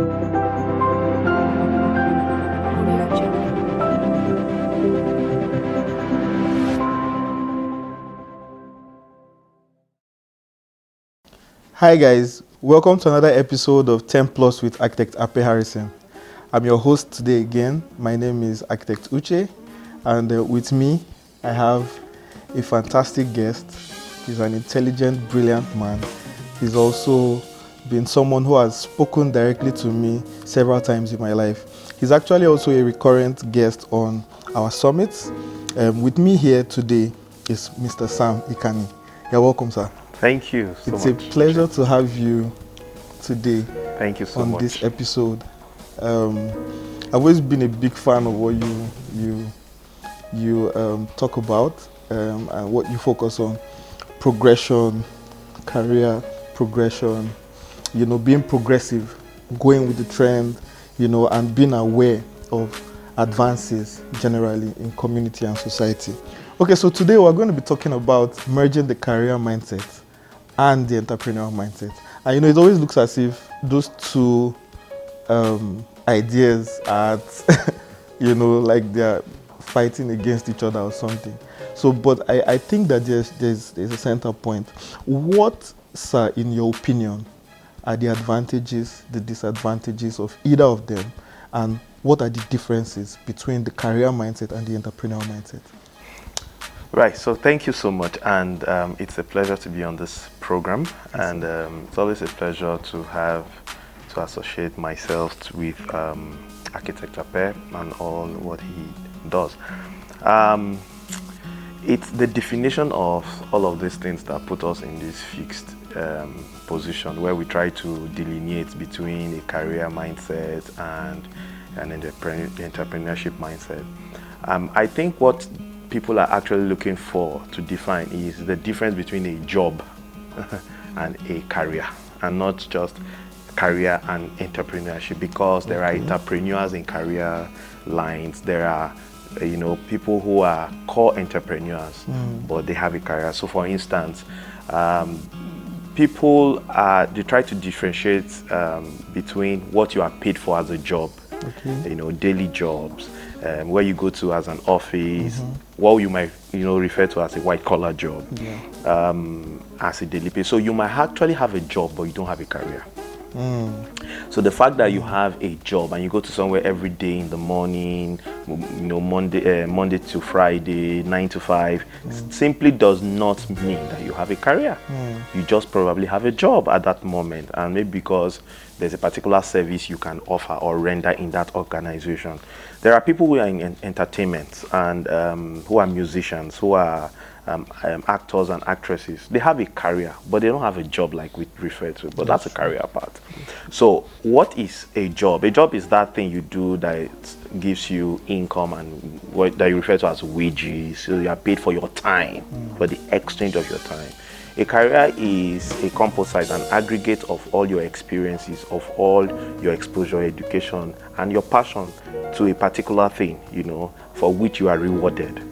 Audio Jungle. Hi guys, welcome to another episode of 10 Plus with Architect Ibeh Harrison. I'm your host today again. My name is Architect Uche, and with me I have a fantastic guest. He's an intelligent, brilliant man. He's also been someone who has spoken directly to me several times in my life. He's actually also a recurrent guest on our summits. With me here today is Mr. Sam Ikani. You're welcome, sir. Thank you so It's much. a pleasure to have you today Thank you so on much. this episode. I've always been a big fan of what you talk about and what you focus on: progression, career progression. Being progressive, going with the trend. And being aware of advances generally in community and society. Okay, so today we're going to be talking about merging the career mindset and the entrepreneurial mindset. And it always looks as if those two ideas are, like they're fighting against each other or something. So, but I think that there's a center point. What, sir, in your opinion, are the advantages, the disadvantages of either of them, and what are the differences between the career mindset and the entrepreneurial mindset? Right, so thank you so much, and it's a pleasure to be on this program, and it's always a pleasure to associate myself with Architect Ibeh and all what he does. It's the definition of all of these things that put us in this fixed position where we try to delineate between a career mindset and an entrepreneurship mindset. I think what people are actually looking for to define is the difference between a job and a career, and not just career and entrepreneurship, because there are entrepreneurs in career lines. There are people who are core entrepreneurs, but they have a career. So for instance, people they try to differentiate between what you are paid for as a job, daily jobs, where you go to as an office, what you might refer to as a white collar job, as a daily pay. So you might actually have a job, but you don't have a career. So the fact that you have a job and you go to somewhere every day in the morning, Monday to Friday, 9 to 5, simply does not mean that you have a career. You just probably have a job at that moment, and maybe because there's a particular service you can offer or render in that organization. There are people who are in entertainment and who are musicians, who are actors and actresses. They have a career, but they don't have a job like we refer to, but that's a career part. So what is a job? A job is that thing you do that gives you income and what that you refer to as wages. So you are paid for your time, for the exchange of your time. A career is a composite, an aggregate of all your experiences, of all your exposure, education, and your passion to a particular thing, for which you are rewarded.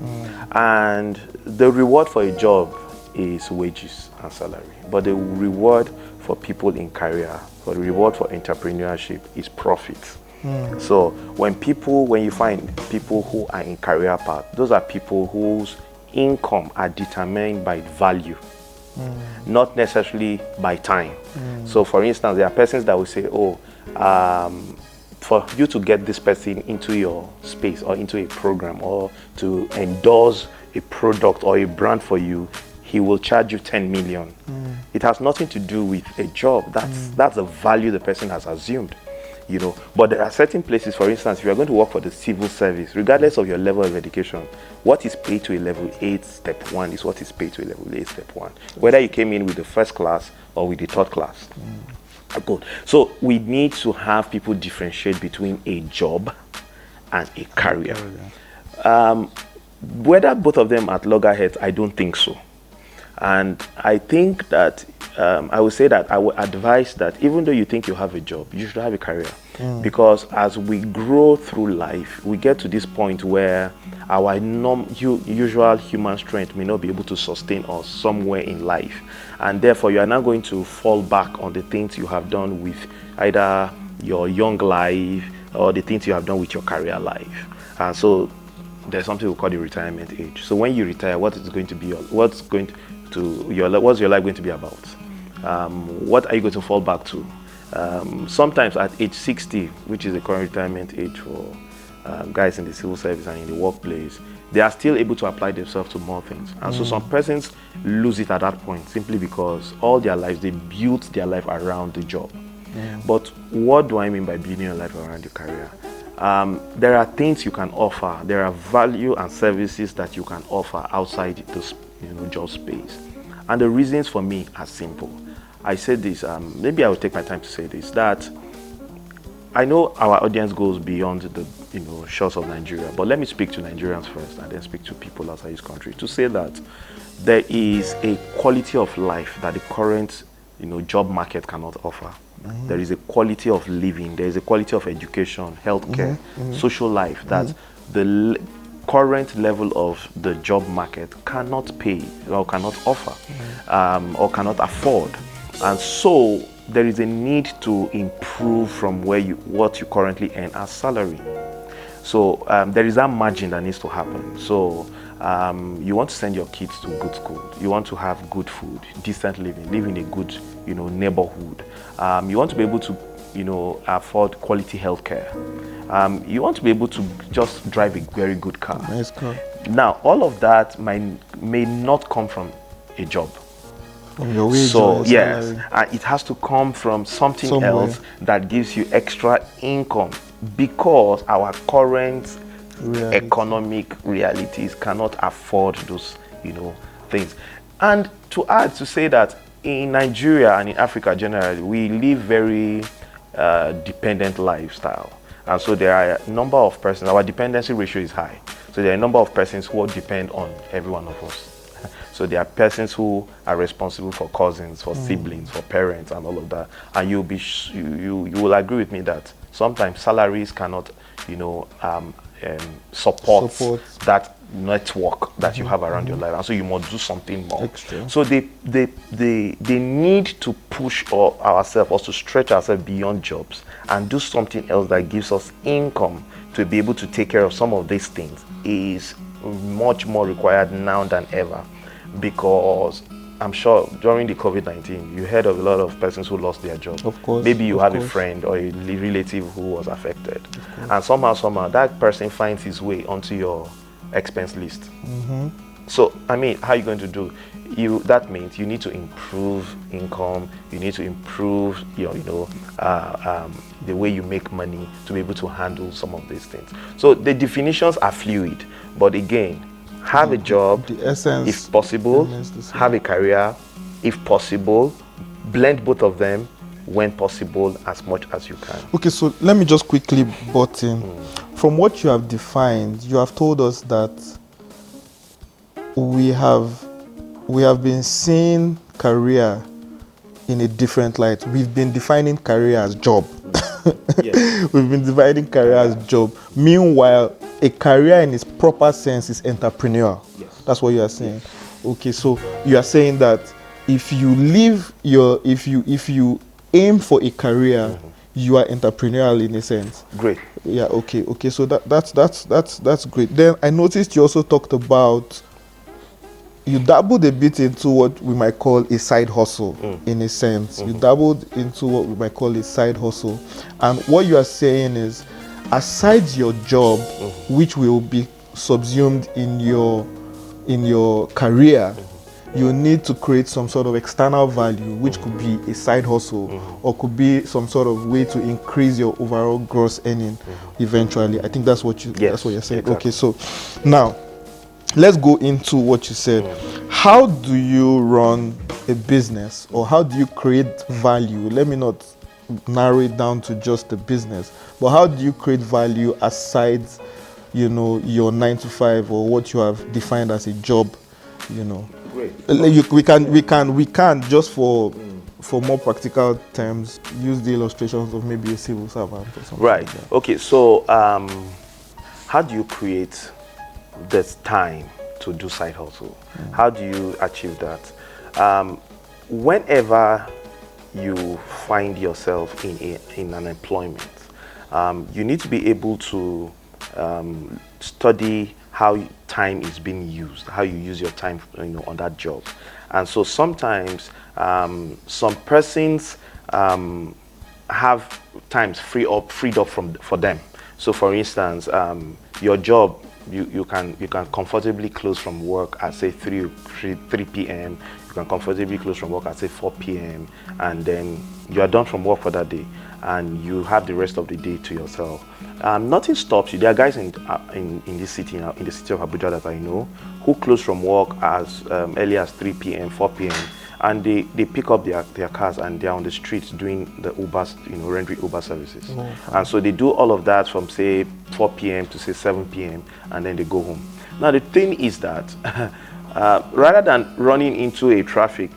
And the reward for a job is wages and salary. But the reward for people in career, for the reward for entrepreneurship is profit. So when you find people who are in career path, those are people whose income are determined by value, not necessarily by time. So for instance, there are persons that will say, for you to get this person into your space or into a program or to endorse a product or a brand for you, he will charge you 10 million. It has nothing to do with a job. That's the value the person has assumed. But there are certain places, for instance, if you are going to work for the civil service, regardless of your level of education, what is paid to a level 8 step 1 is what is paid to a level 8 step 1, whether you came in with the first class or with the third class. Good. So we need to have people differentiate between a job and a career. Whether both of them at loggerheads, I don't think so. And I think that I would say that I would advise that even though you think you have a job, you should have a career. Because as we grow through life, we get to this point where our usual human strength may not be able to sustain us somewhere in life. And therefore, you are now going to fall back on the things you have done with either your young life or the things you have done with your career life. And so there's something we call the retirement age. So when you retire, what's your life going to be about? What are you going to fall back to? Sometimes at age 60, which is the current retirement age for guys in the civil service and in the workplace, they are still able to apply themselves to more things. And so some persons lose it at that point simply because all their lives, they built their life around the job. But what do I mean by building your life around your career? There are things you can offer. There are value and services that you can offer outside this job space. And the reasons for me are simple. I said this, maybe I will take my time to say this, that I know our audience goes beyond the shores of Nigeria, but let me speak to Nigerians first and then speak to people outside this country to say that there is a quality of life that the current job market cannot offer. There is a quality of living, there is a quality of education, healthcare, social life that the current level of the job market cannot pay or cannot offer or cannot afford. And so there is a need to improve from what you currently earn as salary. So there is that margin that needs to happen. So you want to send your kids to good school. You want to have good food, decent living, live in a good neighborhood. You want to be able to afford quality healthcare. You want to be able to just drive a very good car. Nice car. Now, all of that may not come from a job. From your wage. So yes, it has to come from something else that gives you extra income, because our current economic realities cannot afford those things. And to add, to say that in Nigeria and in Africa generally, we live very dependent lifestyle. And so there are a number of persons, our dependency ratio is high. So there are a number of persons who depend on every one of us. So there are persons who are responsible for cousins, for siblings, for parents, and all of that. And you will agree with me that sometimes salaries cannot, support that network that you have around your life, and so you must do something more. Extra. So they need to push ourselves, or to stretch ourselves beyond jobs and do something else that gives us income to be able to take care of some of these things. Is much more required now than ever, because I'm sure during the COVID-19, you heard of a lot of persons who lost their job. Of course. Maybe you have a friend or a relative who was affected. And somehow, that person finds his way onto your expense list. So, I mean, how are you going to do? That means you need to improve income. You need to improve the way you make money to be able to handle some of these things. So the definitions are fluid, but again, have a job, the essence, if possible, have a career, if possible, blend both of them when possible as much as you can. Okay, so let me just quickly butt in. From what you have defined, you have told us that we have been seeing career in a different light. We've been defining career as job. Yes. We've been dividing career as job. Meanwhile, a career in its proper sense is entrepreneurial. Yes. That's what you are saying. Okay, so you are saying that if you aim for a career, you are entrepreneurial in a sense. Great. Yeah. Okay. So that's great. Then I noticed you also talked about, you dabbled a bit into what we might call a side hustle, in a sense. You dabbled into what we might call a side hustle. And what you are saying is, aside your job, which will be subsumed in your career, you need to create some sort of external value, which could be a side hustle, or could be some sort of way to increase your overall gross earning eventually. I think that's what you're saying. Exactly. Okay, so now let's go into what you said. How do you run a business, or how do you create value? Let me not narrow it down to just the business, but how do you create value aside, your 9 to 5 or what you have defined as a job? Great. We can just for more practical terms use the illustrations of maybe a civil servant or something. Right. Like that. Okay. So, how do you create this time to do side hustle? How do you achieve that? Whenever you find yourself in an employment, you need to be able to study how time is being used, how you use your time, on that job. And so sometimes some persons have times freed up for them. So for instance, your job, you can comfortably close from work at say 3 p.m. You can comfortably close from work at say 4 p.m. and then you are done from work for that day, and you have the rest of the day to yourself. Nothing stops you. There are guys in this city now, in the city of Abuja, that I know, who close from work as early as 3 p.m., 4 p.m. and they pick up their cars and they're on the streets doing the Ubers, rendering Uber services. Oh, and so they do all of that from say 4 p.m. to say 7 p.m. and then they go home. Now the thing is that rather than running into a traffic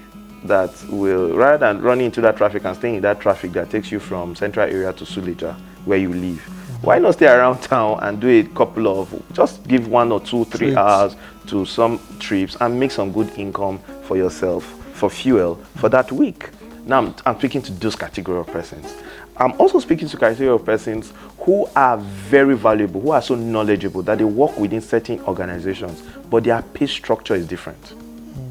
rather than running into that traffic and staying in that traffic that takes you from central area to Suleja, where you live, why not stay around town and do a couple of, just give 1 or 2, 3 hours to some trips and make some good income for yourself, for fuel, for that week. Now I'm speaking to those category of persons. I'm also speaking to category of persons who are very valuable, who are so knowledgeable that they work within certain organizations, but their pay structure is different.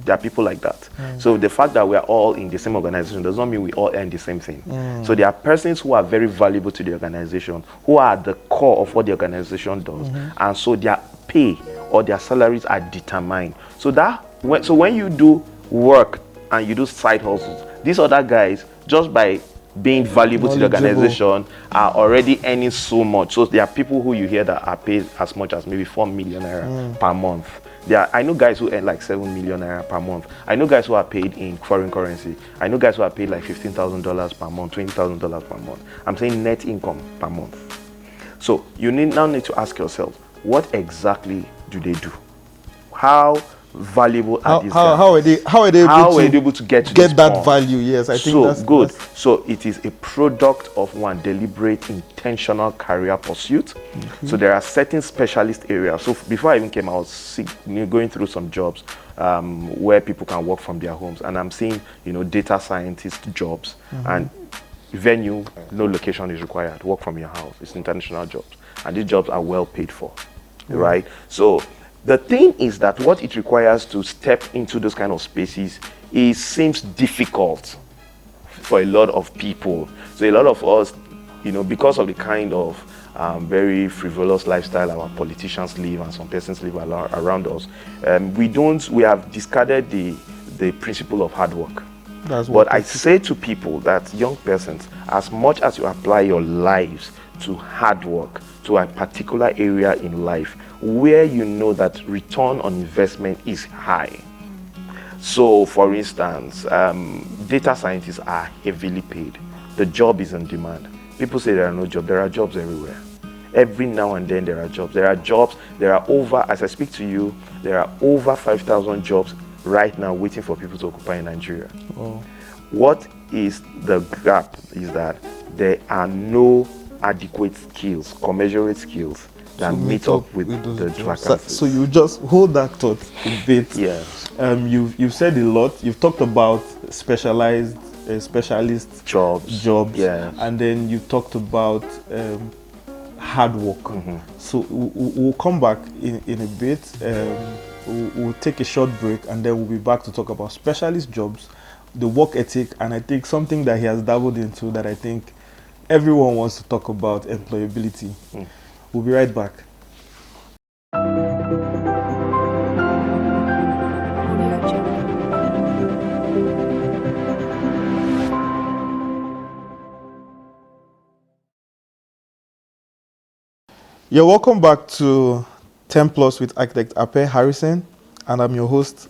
There are people like that. So the fact that we are all in the same organization does not mean we all earn the same thing. So there are persons who are very valuable to the organization, who are at the core of what the organization does, and so their pay or their salaries are determined. So when you do work and you do side hustles, these other guys, just by being valuable to the organization, are already earning so much. So there are people who you hear that are paid as much as maybe 4 million naira per month. I know guys who earn like 7 million naira per month. I know guys who are paid in foreign currency. I know guys who are paid like $15,000 per month, $20,000 per month. I'm saying net income per month. So you now need to ask yourself, what exactly do they do? How valuable are these guys? How are they able to get that point? Value? Yes, I think that's good. So it is a product of one deliberate, intentional career pursuit. So there are certain specialist areas. So before I even came, I was going through some jobs where people can work from their homes, and I'm seeing data scientist jobs, and venue, no location is required. Work from your house. It's international jobs, and these jobs are well paid for, right? So the thing is that what it requires to step into those kind of spaces seems difficult for a lot of people. So a lot of us, because of the kind of very frivolous lifestyle our politicians live and some persons live around us, we have discarded the principle of hard work. But I say to people that young persons, as much as you apply your lives to hard work, to a particular area in life where you know that return on investment is high. So for instance, data scientists are heavily paid. The job is in demand. People say there are no jobs. There are jobs everywhere. Every now and then there are jobs. There are over, as I speak to you, there are over 5,000 jobs right now waiting for people to occupy in Nigeria. Oh. What is the gap is that there are no adequate skills, commensurate skills that meet up with the vacancies. So you just hold that thought a bit. Yes. You've said a lot. You've talked about specialist jobs. Yes. And then you talked about hard work. So we'll come back in a bit. We'll take a short break, and then we'll be back to talk about specialist jobs, the work ethic, and I think something that he has dabbled into that I think everyone wants to talk about, employability. We'll be right back. You're welcome back to 10 Plus with architect Ibeh Harrison, and I'm your host,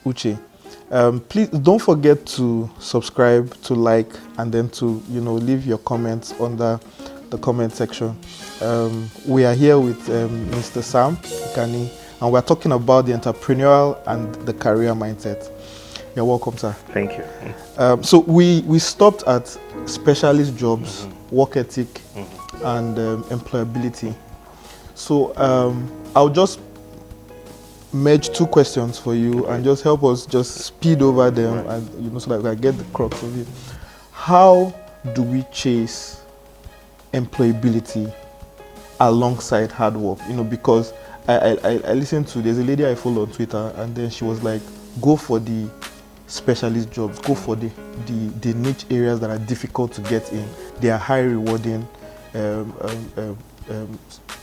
Uche. Please don't forget to subscribe, to like, and then to leave your comments under the comment section. We are here with Mr. Sam Ikani, and we're talking about the entrepreneurial and the career mindset. You're welcome, sir. Thank you. So we stopped at specialist jobs, work ethic, and employability. So I'll just merge two questions for you and just help us just speed over them, and so that we can get the crux of it. how do we chase employability alongside hard work? You know, because I listened to, there's a lady I follow on Twitter, and then she was like, go for the specialist jobs, go for the niche areas that are difficult to get in. They are high rewarding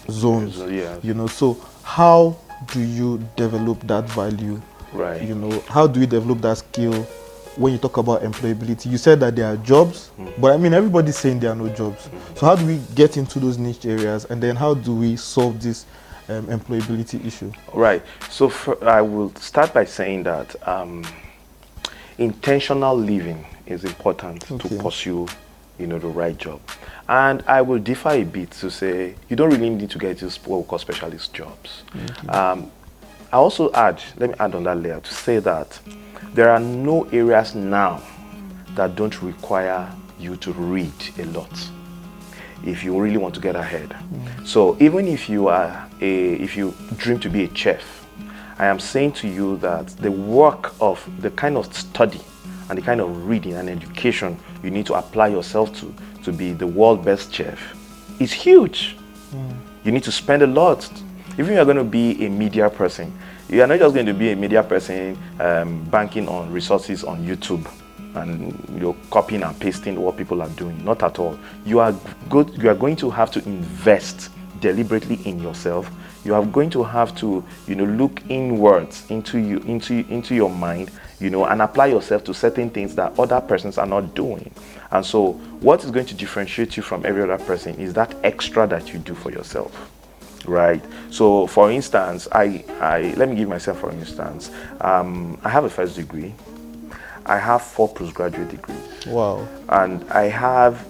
zones. Yeah. You know, so how do you develop that value? Right. You know, how do you develop that skill when you talk about employability? You said that there are jobs, but I mean, everybody's saying there are no jobs. So how do we get into those niche areas, and then how do we solve this employability issue? Right. So I will start by saying that intentional living is important to pursue, you know, the right job. And I will differ a bit to say you don't really need to get into what we call specialist jobs. I also let me add on that layer to say that there are no areas now that don't require you to read a lot if you really want to get ahead. So even if you dream to be a chef, I am saying to you that the work of the kind of study and the kind of reading and education you need to apply yourself to be the world's best chef is huge. You need to spend a lot. Even if you're going to be a media person, you are not just going to be a media person banking on resources on YouTube and copying and pasting what people are doing. Not at all. You are going to have to invest deliberately in yourself. You are going to have to, look inwards into your mind, and apply yourself to certain things that other persons are not doing. And so, what is going to differentiate you from every other person is that extra that you do for yourself, right? So, for instance, let me give myself for instance. I have a first degree. I have 4 postgraduate degrees. Wow. And I have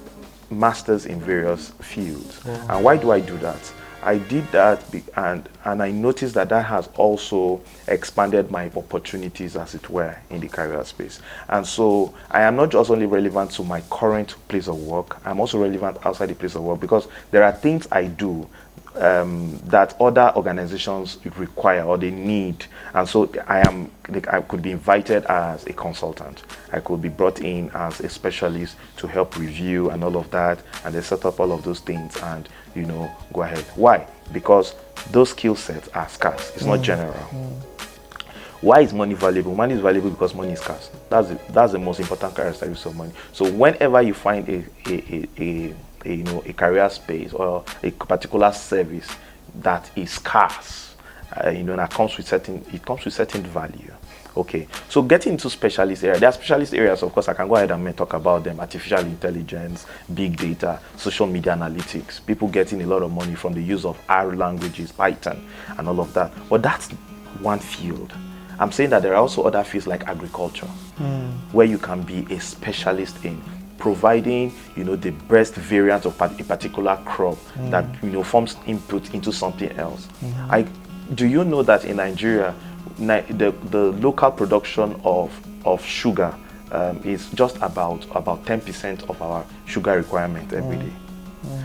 masters in various fields. Wow. And why do I do that? I did that and I noticed that has also expanded my opportunities, as it were, in the career space. And so I am not just only relevant to my current place of work, I'm also relevant outside the place of work, because there are things I do that other organizations require or they need. And so I could be invited as a consultant. I could be brought in as a specialist to help review and all of that, and they set up all of those things and go ahead. Why? Because those skill sets are scarce. It's not general. Why is money valuable? Money is valuable because money is scarce. That's the most important characteristic of money. So whenever you find a career space or a particular service that is scarce, that comes with certain value. Okay, so getting into specialist areas. There are specialist areas, of course, I can go ahead and talk about them: artificial intelligence, big data, social media analytics. People getting a lot of money from the use of R languages, Python, and all of that. But that's one field. I'm saying that there are also other fields like agriculture, where you can be a specialist in providing, the best variant of a particular crop that forms input into something else. Do you know that in Nigeria, the local production of sugar is just about 10% of our sugar requirement every day.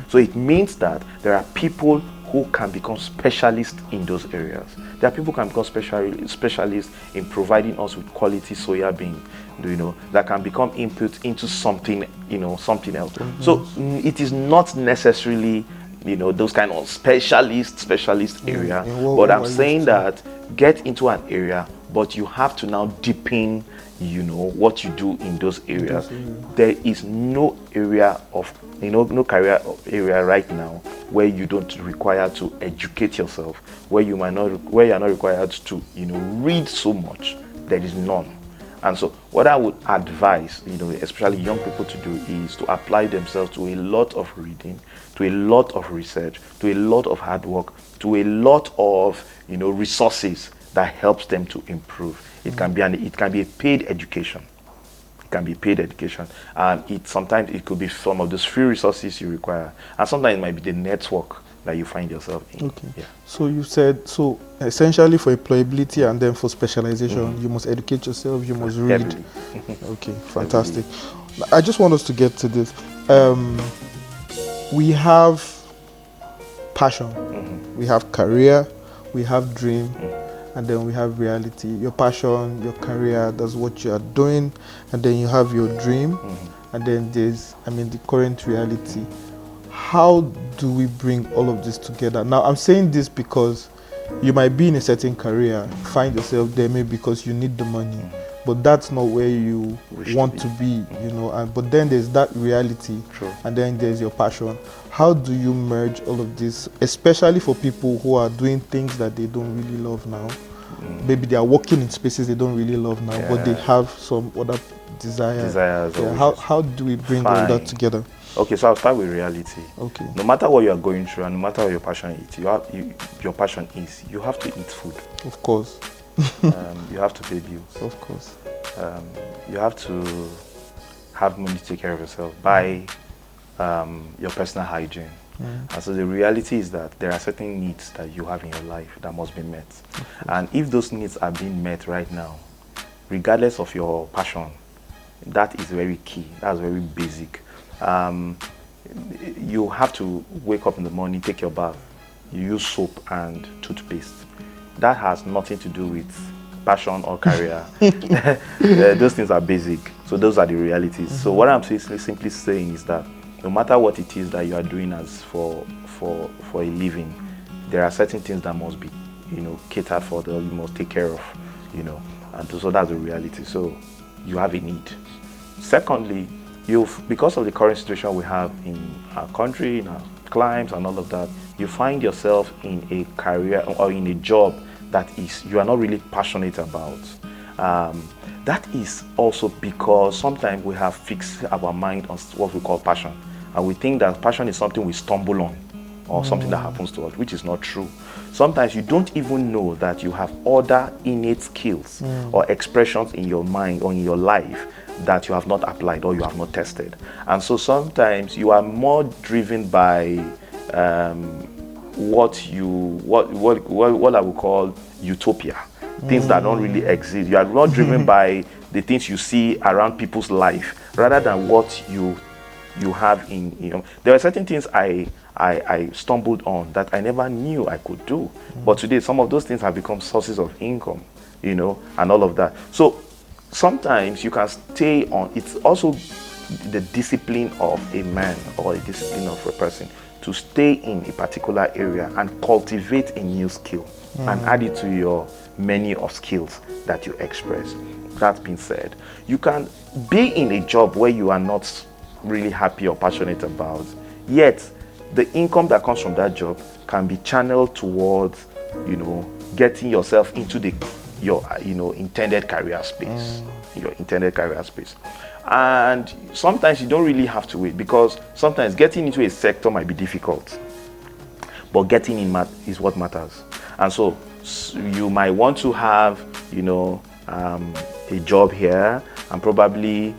So it means that there are people who can become specialists in those areas. There are people who can become specialists in providing us with quality soya bean, that can become input into something, something else. So it is not necessarily, those kind of specialist area. But I'm saying that get into an area, but you have to now deepen, what you do in those areas. There is no area of, no career area right now where you don't require to educate yourself, where you're not required to, read so much. There is none. And so what I would advise, especially young people to do is to apply themselves to a lot of reading, to a lot of research, to a lot of hard work, to a lot of, resources that helps them to improve. It can be a paid education. It can be paid education. And sometimes it could be some of those free resources you require. And sometimes it might be the network that you find yourself in. Okay. Yeah. So you said, essentially for employability and then for specialization, you must educate yourself, you must read. Heavily. Okay, fantastic. Heavily. I just want us to get to this. We have passion, we have career, we have dream, and then we have reality. Your passion, your career, that's what you are doing, and then you have your dream, and then there's, the current reality. How do we bring all of this together? Now, I'm saying this because you might be in a certain career, find yourself there maybe because you need the money, but that's not where you want to be, but then there's that reality. True. And then there's your passion. How do you merge all of this, especially for people who are doing things that they don't really love now? Maybe they are working in spaces they don't really love now, but they have some other desires. How do we bring all that together? Okay, so I'll start with reality. Okay. No matter what you are going through and no matter what your passion is, your passion is, you have to eat food. Of course. You have to pay bills. Of course. You have to have money to take care of yourself, buy your personal hygiene. And so the reality is that there are certain needs that you have in your life that must be met. And if those needs are being met right now, regardless of your passion, that is very key. That's very basic. You have to wake up in the morning, take your bath, you use soap and toothpaste. That has nothing to do with passion or career. Those things are basic. So those are the realities. So what I'm simply saying is that no matter what it is that you are doing as for a living, there are certain things that must be, catered for, that you must take care of, and so that's the reality. So you have a need. Secondly, because of the current situation we have in our country, in our climes and all of that, you find yourself in a career or in a job that you are not really passionate about. That is also because sometimes we have fixed our mind on what we call passion. And we think that passion is something we stumble on or something that happens to us, which is not true. Sometimes you don't even know that you have other innate skills or expressions in your mind or in your life that you have not applied or you have not tested. And so sometimes you are more driven by what I would call utopia, things that don't really exist. You are not driven by the things you see around people's life rather than what you have in. There are certain things I stumbled on that I never knew I could do, but today some of those things have become sources of income, and all of that. So sometimes you can stay on. It's also the discipline of a man or a discipline of a person to stay in a particular area and cultivate a new skill and add it to your menu of skills that you express. That being said, you can be in a job where you are not really happy or passionate about, yet the income that comes from that job can be channeled towards, getting yourself into your intended career space, And sometimes you don't really have to wait, because sometimes getting into a sector might be difficult, but getting in is what matters. And so you might want to have, a job here and probably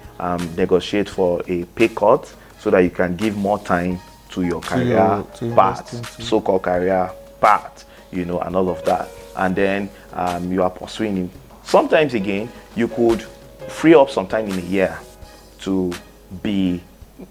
negotiate for a pay cut so that you can give more time to your career part, so-called career part, and all of that. And then you are pursuing it. Sometimes again, you could free up some time in a year to be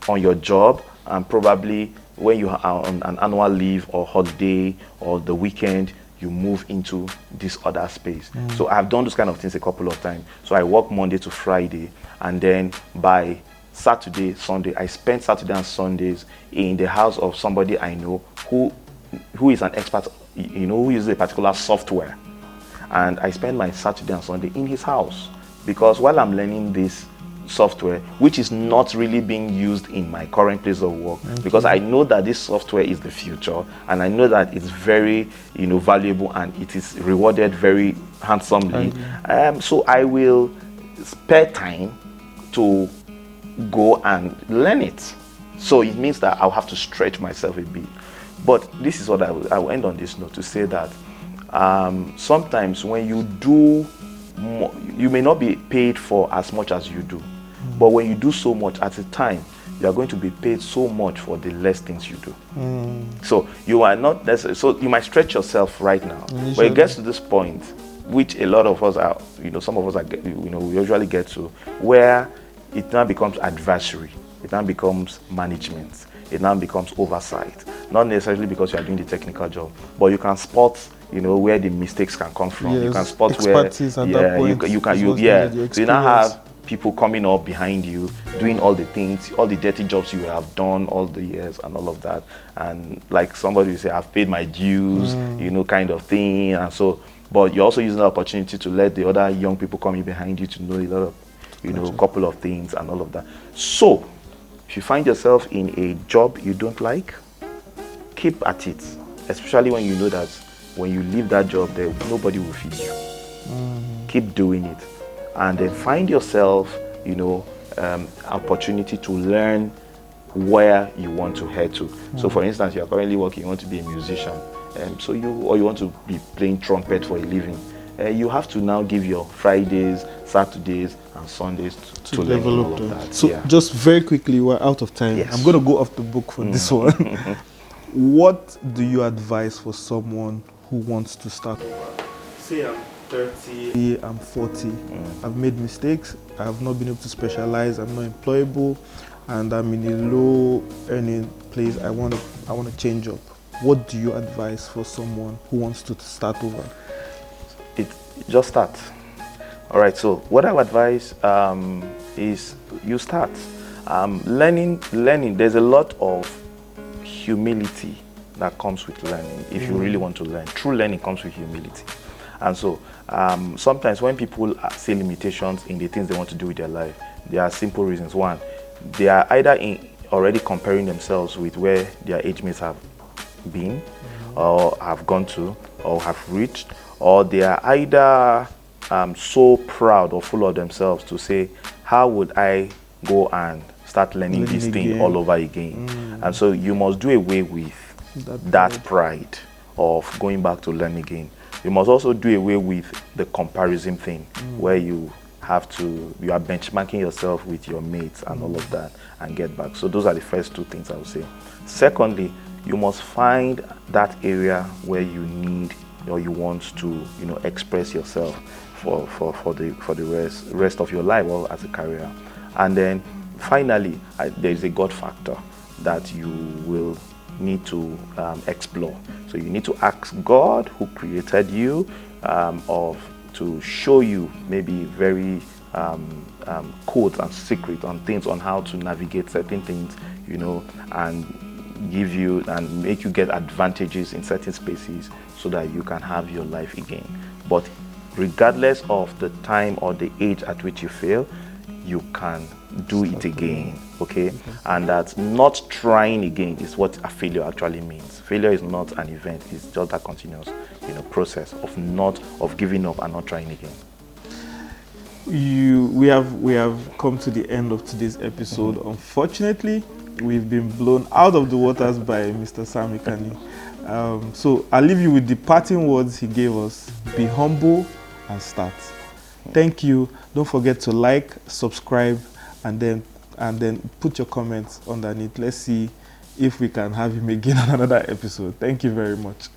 on your job, and probably when you are on an annual leave or holiday or the weekend, you move into this other space. So I've done those kind of things a couple of times. So I work Monday to Friday, and then by Saturday, Sunday, I spend Saturday and Sundays in the house of somebody I know who is an expert, who uses a particular software. And I spend my Saturday and Sunday in his house, because while I'm learning this software, which is not really being used in my current place of work, because I know that this software is the future, and I know that it's very valuable and it is rewarded very handsomely. So I will spare time to go and learn it. So it means that I'll have to stretch myself a bit. But this is what I will end on this note to say that sometimes when you do more, you may not be paid for as much as you do. But when you do so much at a time, you are going to be paid so much for the less things you do. So you are not necessarily, so you might stretch yourself right now. But it gets to this point, which a lot of us are, some of us are, we usually get to, where it now becomes adversary, it now becomes management, it now becomes oversight. Not necessarily because you are doing the technical job, but you can spot where the mistakes can come from. You can spot where, expertise at that point. So you now have people coming up behind you, doing all the things, all the dirty jobs you have done all the years and all of that. And like somebody will say, I've paid my dues, you know, kind of thing. And so, but you're also using the opportunity to let the other young people coming behind you to know a lot of, you know, a couple of things and all of that. So, if you find yourself in a job you don't like, keep at it, especially when you know that when you leave that job, there nobody will feed you. Keep doing it, and then find yourself, you know, opportunity to learn where you want to head to. So, for instance, you are currently working, you want to be a musician, so you want to be playing trumpet for a living. You have to now give your Fridays, Saturdays, and Sundays to learn all of that. So, just very quickly, we're out of time. Yes. I'm going to go off the book for this one. What do you advise for someone who wants to start over? Say I'm 30, I'm 40. I've made mistakes. I have not been able to specialize. I'm not employable, and I'm in a low earning place. I want to change up. What do you advise for someone who wants to start over? Just start. All right. So what I would advise is you start learning. There's a lot of humility that comes with learning. If you really want to learn, true learning comes with humility. And so sometimes when people see limitations in the things they want to do with their life, there are simple reasons. One, they are either already comparing themselves with where their age mates have been, or have gone to, or have reached, or they are either so proud or full of themselves to say, how would I go and start learning this thing all over again? And so you must do away with that pride of going back to learn again. You must also do away with the comparison thing, where you are benchmarking yourself with your mates and all of that, and get back. So those are the first two things I would say. Secondly, you must find that area where you need or you want to, you know, express yourself for the rest of your life or as a career. And then finally, there is a God factor that you will need to explore. So you need to ask God, who created you, to show you maybe very codes and secrets on things, on how to navigate certain things, you know, and give you and make you get advantages in certain spaces so that you can have your life again. But regardless of the time or the age at which you fail, you can do it again, okay? And that not trying again is what a failure actually means. Failure is not an event, it's just a continuous, you know, process of giving up and not trying again. We have come to the end of today's episode. Unfortunately, we've been blown out of the waters by Mr. Sam Ikani. So I'll leave you with the parting words he gave us: be humble and start. Thank you. Don't forget to like, subscribe, and then put your comments underneath. Let's see if we can have him again on another episode. Thank you very much.